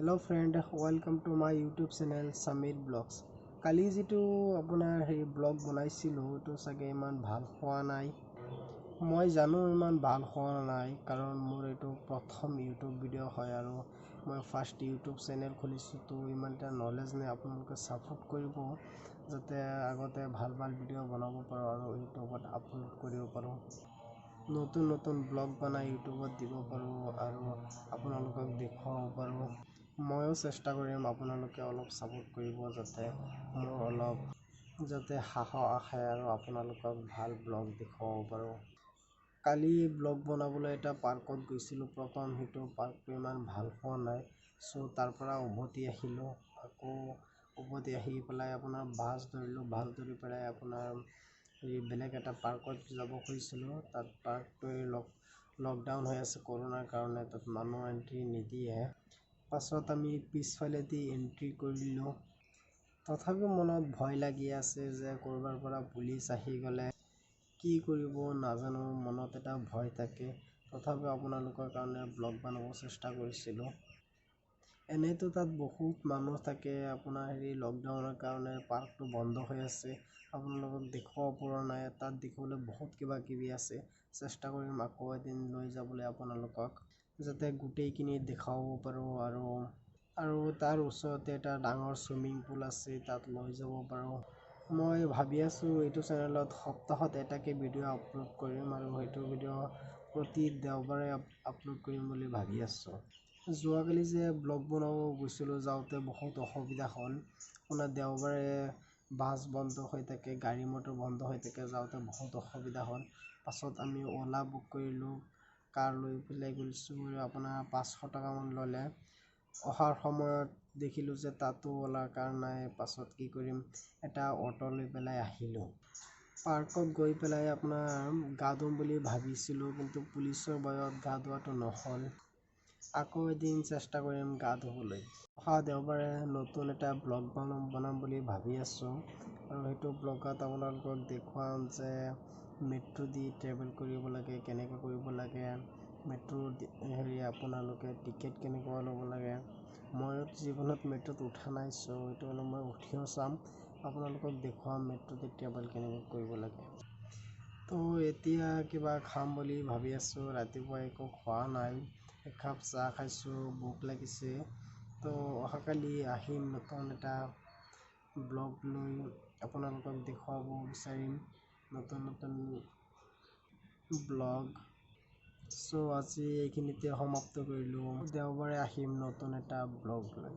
Hello friend, welcome to my YouTube channel Samir Blogs. কালি যেটো আপোনাৰ blog বনাইছিলো তো সাগে ইমান ভাল হোৱা নাই। মই জানো ইমান ভাল হোৱা নাই কাৰণ মোৰ এটো প্ৰথম YouTube ভিডিও হয় আৰু মই ফাৰ্ষ্ট YouTube চেনেল খুলিছো তো ইমান এটা নলেজ নাই। আপোনালোকে সাপোৰ্ট কৰিব যাতে আগতে ভাল ভিডিও বনাব পাৰো আৰু ইউটিউবত আপলোড কৰিব পাৰো। নতুন ব্লগ বনাই ইউটিউবত দিব পাৰো আৰু আপোনালোকক দেখাব পাৰো। ময়ো চেষ্টা কৰিম আপোনালোকে অলপ সাপোৰ্ট কৰিব যাতে মোৰ অলপ যাতে সাহস আহে আৰু আপোনালোকক ভাল ব্লগ দেখাব পাৰো। কালি ব্লগ বনাবলৈ এটা পাৰ্কত গৈছিলো। প্ৰথম হেতু পাৰ্কটো ইমান ভাল হোৱা নাই, সো তাৰ পৰা উভতি আহিলো। আকৌ উভতি আহি পেলাই আপোনাৰ বাছ ধৰিলো। বাছ ধৰি পেলাই আপোনাৰ বেলেগ এটা পাৰ্কত যাব খুজিছিলো। তাত পাৰ্কটো লকডাউন হৈ আছে কৰোনাৰ কাৰণে, তাত মানুহ এন্ট্ৰি নিদিয়ে। পাছত আমি পিছফালেদি এন্ট্ৰি কৰিলো। তথাপিও মনত ভয় লাগি আছে যে কৰবাৰ পৰা পুলিচ আহি গলে কি কৰিব নাজানো, মনত এটা ভয় থাকে। তথাপিও আপোনালোকৰ কাৰণে ব্লগ বনাব চেষ্টা কৰিছিলো। এনেতো তাত বহুত মানুহ থাকে। আপোনাৰ লকডাউনৰ কাৰণে পাৰ্কটো বন্ধ হৈ আছে। আপোনালোকক দেখুৱাব পৰা নাই। তাত দেখিবলৈ বহুত কিবা কিবি আছে। চেষ্টা কৰিম আকৌ এদিন লৈ যাবলৈ আপোনালোকক, যাতে গোটেইখিনি দেখাব পাৰো আৰু তাৰ ওচৰতে এটা ডাঙৰ সুইমিং পুল আছে, তাত লৈ যাব পাৰো। মই ভাবি আছো এইটো চেনেলত সপ্তাহত এটাকে ভিডিও আপলোড কৰিম আৰু সেইটো ভিডিও প্ৰতি দেওবাৰে আপলোড কৰিম বুলি ভাবি আছো। যোৱাকালি যে ব্লগ বনাব গৈছিলো, যাওঁতে বহুত অসুবিধা হ'ল। আপোনাৰ দেওবাৰে বাছ বন্ধ হৈ থাকে, গাড়ী মটৰ বন্ধ হৈ থাকে, যাওঁতে বহুত অসুবিধা হ'ল। পাছত আমি ওলা বুক কৰিলো, কাৰ লৈ পেলাই গৈছো। আপোনাৰ 500 টকা মান ল'লে। অহাৰ সময়ত দেখিলো যে তাতো ওলা কাৰ নাই। পাছত কি কৰিম, এটা অটো লৈ পেলাই আহিলো। পাৰ্কত গৈ পেলাই আপোনাৰ গা ধুম বুলি ভাবিছিলো, কিন্তু পুলিচৰ ভয়ত গা ধোৱাটো নহ'ল। আকৌ এদিন চেষ্টা কৰিম গা ধুবলৈ। অহা দেওবাৰে নতুন এটা ব্লগ বনাম বুলি ভাবি আছো আৰু সেইটো ব্লগত আপোনালোকক দেখুৱাম যে মেট্ৰো দি ট্ৰেভেল কৰিব লাগে, কেনেকৈ কৰিব লাগে, মেট্ৰো আপোনালোকে টিকেট কেনেকুৱা ল'ব লাগে। মই জীৱনত মেট্ৰোত উঠা নাই, সো এইটো মই উঠিও চাম। আপোনালোকক দেখুৱাম মেট্ৰোত ট্ৰেভেল কেনেকৈ কৰিব লাগে। তো এতিয়া কিবা খাম বুলি ভাবি আছো। ৰাতিপুৱা একো খোৱা নাই, একাপ চাহ খাইছো, ভোক লাগিছে। তো অহাকালি আহিম নতুন এটা ব্লগ লৈ, আপোনালোকক দেখুৱাব বিচাৰিম নতুন ব্লগ। সো আজি এইখিনিতে সমাপ্ত কৰিলো। দেওবাৰে আহিম নতুন এটা ব্লগ লৈ।